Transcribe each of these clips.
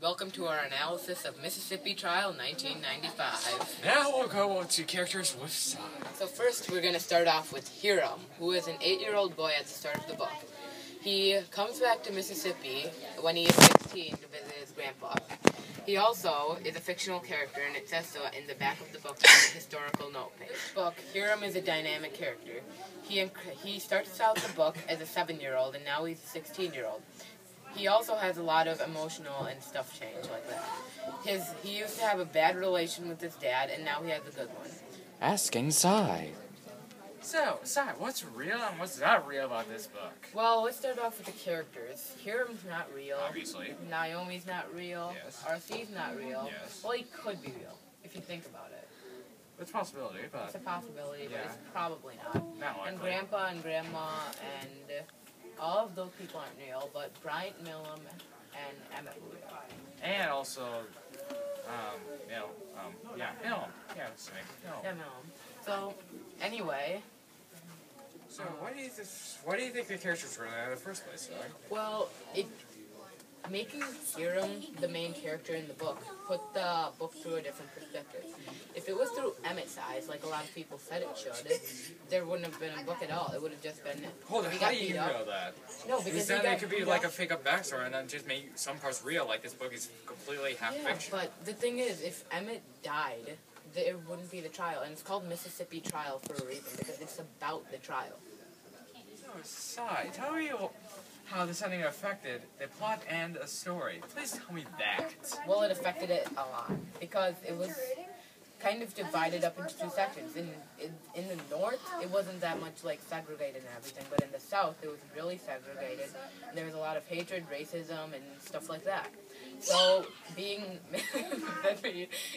Welcome to our analysis of Mississippi Trial 1995. Now we'll go to characters with size. So first we're going to start off with Hiram, who is an 8-year-old boy at the start of the book. He comes back to Mississippi when he is 16 to visit his grandpa. He also is a fictional character, and it says so in the back of the book on the historical note page. Hiram is a dynamic character. He starts out the book as a 7-year-old, and now he's a 16-year-old. He also has a lot of emotional and stuff change like that. He used to have a bad relation with his dad, and now he has a good one. Asking Sai. So, Sai, what's real and what's not real about this book? Well, let's start off with the characters. Hiram's not real. Obviously. Naomi's not real. Yes. Arcee's not real. Yes. Well, he could be real, if you think about it. It's a possibility, but... It's a possibility, but yeah. it's probably not. Not likely. And Grandpa and Grandma and all of those people aren't real, but Bryant, Millam, and Emmett were real. And also, Millam. Yeah, that's the name. Yeah, Millam. So, anyway... So, why do you think the characters were there in the first place, though? Well, making Hiram the main character in the book put the book through a different perspective. If it was through Emmett's eyes, like a lot of people said it should, there wouldn't have been a book at all. It would have just been... Hold on, how do you know that? No, because then it could be like a fake-up backstory and then just make some parts real, like this book is completely half-fiction. Yeah, but the thing is, if Emmett died, there wouldn't be the trial. And it's called Mississippi Trial for a reason, because it's about the trial. So, Sai, tell me how this ending affected the plot and a story. Please tell me that. Well, it affected it a lot, because it was kind of divided up into two sections. In the north, it wasn't that much like segregated and everything, but in the south, it was really segregated. And there was a lot of hatred, racism, and stuff like that. So, being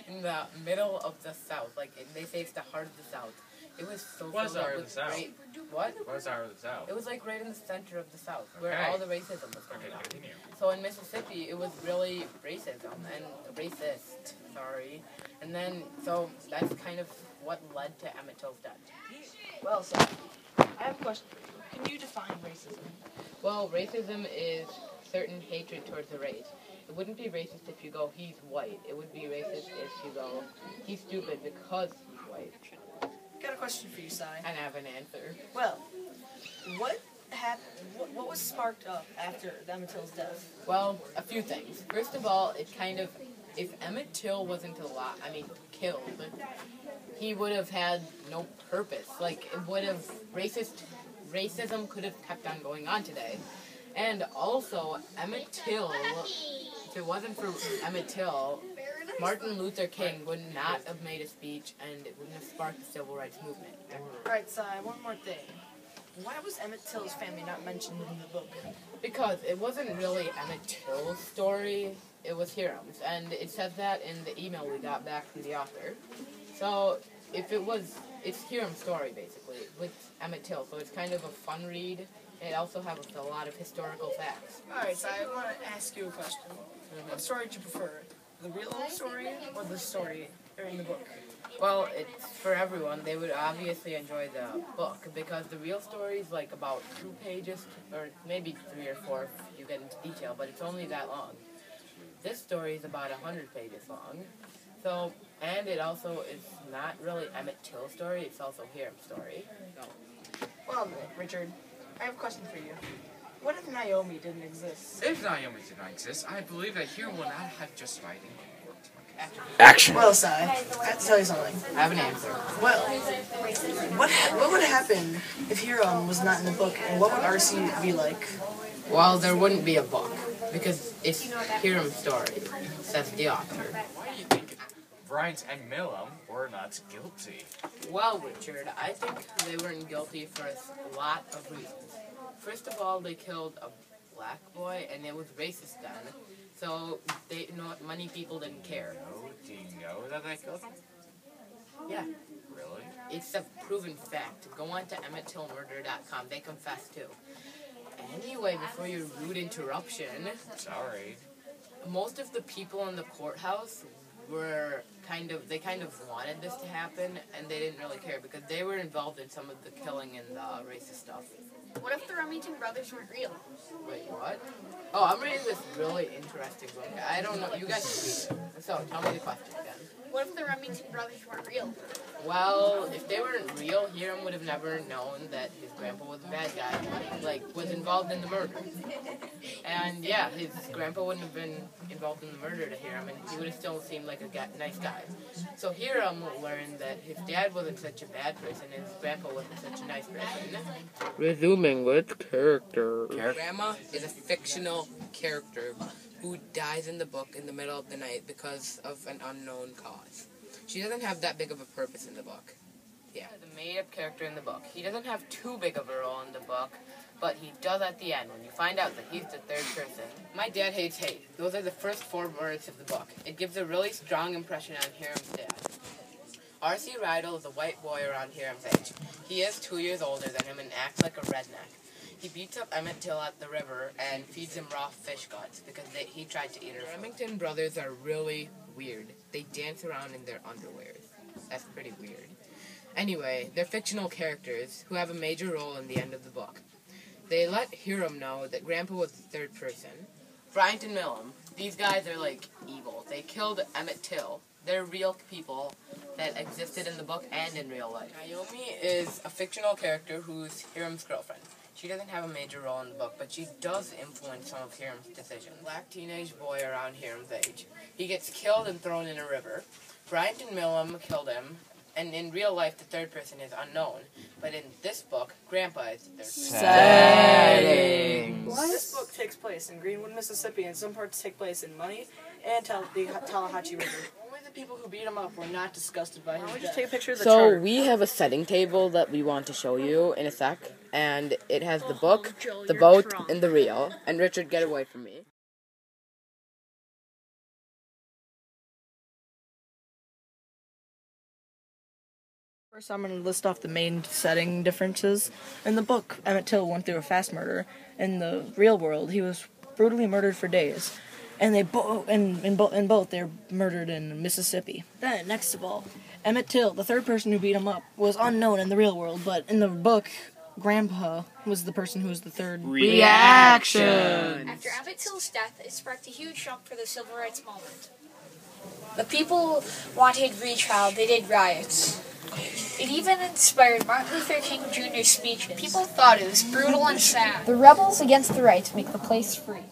in the middle of the south, like they say it's the heart of the south, it was so What is the heart of the south? great... What? What is the heart of the south? It was like right in the center of the south, where Okay. all the racism was going Okay, on. continue. So in Mississippi, it was really racism and racist, sorry. And then, so that's kind of what led to Emmett Till's death. Well, so I have a question. Can you define racism? Well, racism is certain hatred towards a race. It wouldn't be racist if you go, he's white. It would be racist if you go, he's stupid because he's white. Got a question for you, Sai. And I have an answer. Well, what happened? What was sparked up after Emmett Till's death? Well, a few things. First of all, it kind of, if Emmett Till wasn't killed, he would have had no purpose. Like, it would have, racism could have kept on going on today. And also, Emmett Till, if it wasn't for Emmett Till, Martin Luther King would not have made a speech, and it wouldn't have sparked the civil rights movement. Alright, Sai, one more thing. Why was Emmett Till's family not mentioned in the book? Because it wasn't really Emmett Till's story, it was Hiram's, and it says that in the email we got back from the author. So, it's Hiram's story, basically, with Emmett Till, so it's kind of a fun read. It also has a lot of historical facts. Alright, Sai, I want to ask you a question. What story do you prefer? The real story or the story in the book? Well, it's for everyone. They would obviously enjoy the book because the real story is like about 2 pages, or maybe 3 or 4 if you get into detail, but it's only that long. This story is about 100 pages long. So, and it also is not really Emmett Till's story, it's also Hiram's story. So. Well, Richard, I have a question for you. What if Naomi didn't exist? If Naomi did not exist, I believe that Hiram would not have justified in court. Action. Well, Sai, I have to tell you something. I have an answer. Well, what would happen if Hiram was not in the book, and what would RC be like? Well, there wouldn't be a book because it's Hiram's story, says the author. Why do you think Bryant and Millam were not guilty? Well, Richard, I think they weren't guilty for a lot of reasons. First of all, they killed a black boy, and it was racist then. So, many people didn't care. Oh, do you know that they killed him? Yeah. Really? It's a proven fact. Go on to EmmettTillMurder.com. They confess too. Anyway, before your rude interruption, Sorry. most of the people in the courthouse were kind of wanted this to happen, and they didn't really care because they were involved in some of the killing and the racist stuff. What if the Remington brothers weren't real? Wait, what? Oh, I'm reading this really interesting book. I don't know. You guys should read it. So, tell me the question then. What if the Remington brothers weren't real? Well, if they weren't real, Hiram would have never known that his grandpa was a bad guy, like, was involved in the murder. And yeah, his grandpa wouldn't have been involved in the murder to Hiram, and he would have still seemed like a nice guy. So Hiram learned that his dad wasn't such a bad person, and his grandpa wasn't such a nice person. Resuming with character. Grandma is a fictional character who dies in the book in the middle of the night because of an unknown cause. She doesn't have that big of a purpose in the book. Yeah, the made-up character in the book. He doesn't have too big of a role in the book, but he does at the end when you find out that he's the third person. My dad hates hate. Those are the first 4 words of the book. It gives a really strong impression on Hiram's dad. R.C. Rydell is a white boy around Hiram's age. He is 2 years older than him and acts like a redneck. He beats up Emmett Till at the river and feeds him raw fish guts because he tried to eat her. The Remington brothers are really weird. They dance around in their underwears. That's pretty weird. Anyway, they're fictional characters who have a major role in the end of the book. They let Hiram know that Grandpa was the third person. Bryant and Millum, these guys are like evil. They killed Emmett Till. They're real people that existed in the book and in real life. Naomi is a fictional character who's Hiram's girlfriend. She doesn't have a major role in the book, but she does influence some of Hiram's decisions. Black teenage boy around Hiram's age. He gets killed and thrown in a river. Bryant and Millum killed him, and in real life the third person is unknown. But in this book, Grandpa is the third person. Settings. This book takes place in Greenwood, Mississippi, and some parts take place in Money and the Tallahatchie River. Only the people who beat him up were not disgusted by his death. Just take a picture of the So chart. we have a setting table that we want to show you in a sec, and it has the book, Joe, the you're boat, drunk. and the reel. And Richard, get away from me. First, I'm going to list off the main setting differences. In the book, Emmett Till went through a fast murder. In the real world, he was brutally murdered for days. And they in both, they're murdered in Mississippi. Then, next of all, Emmett Till, the third person who beat him up, was unknown in the real world, but in the book, Grandpa was the person who was the third. Reaction. After Emmett Till's death, it sparked a huge jump for the civil rights movement. The people wanted retrial, they did riots. It even inspired Martin Luther King Jr.'s speeches. People thought it was brutal and sad. The rebels against the rights make the place free.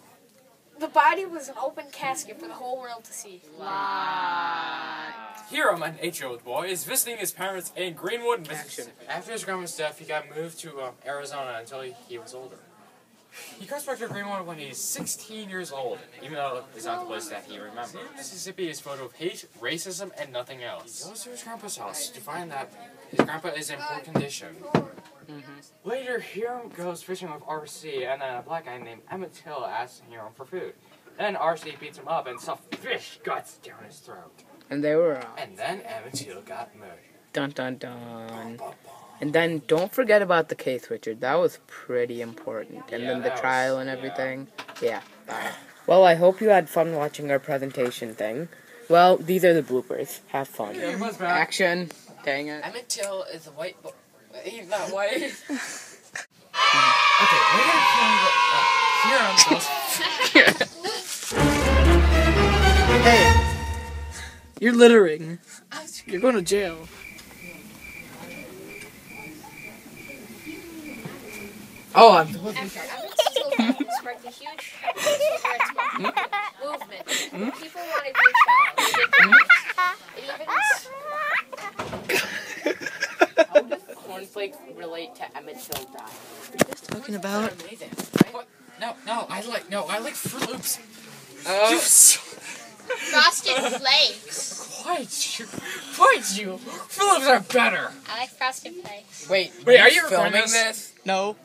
The body was an open casket for the whole world to see. Hiram, an 8-year-old boy, is visiting his parents in Greenwood, Mississippi. After his grandma's death, he got moved to Arizona until he was older. He comes back to Greenwood when he's 16 years old, even though it's not the place that he remembers. Mississippi is filled with hate, racism, and nothing else. He goes to his grandpa's house to find that his grandpa is in poor condition. Later, Hiram goes fishing with R.C., and then a black guy named Emmett Till asks Hiram for food. Then R.C. beats him up and stuffs fish guts down his throat. And they were And then Emmett Till got murdered. dun dun dun. And then don't forget about the case, Richard. That was pretty important. And Yeah, then the that trial was- and yeah. everything. Yeah. Well, I hope you had fun watching our presentation thing. Well, these are the bloopers. Have fun. Action. Dang it. Emmett Till is a white boy. He's not white. Okay, we're gonna Hiram goes. Hey, you're littering. You're going to jail. Oh, I'm. After Emmett Till's death, it sparked a huge civil rights movement. People wanted retrial, they did riots. It even How does cornflakes relate to Emmett Till dying? Talking about Amazing. What? No, I like Fruit Loops. Frosted Flakes. Quite you. Fruit Loops are better. I like Frosted Flakes. Wait, are you filming recording this? no.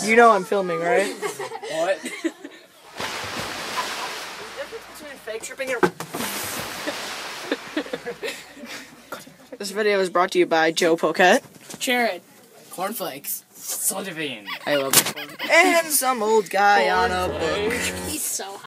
You know I'm filming, right? What? Between fake tripping and This video is brought to you by Joe Poquette, Jared, Cornflakes. Sullivan. I love it. and some old guy on a book.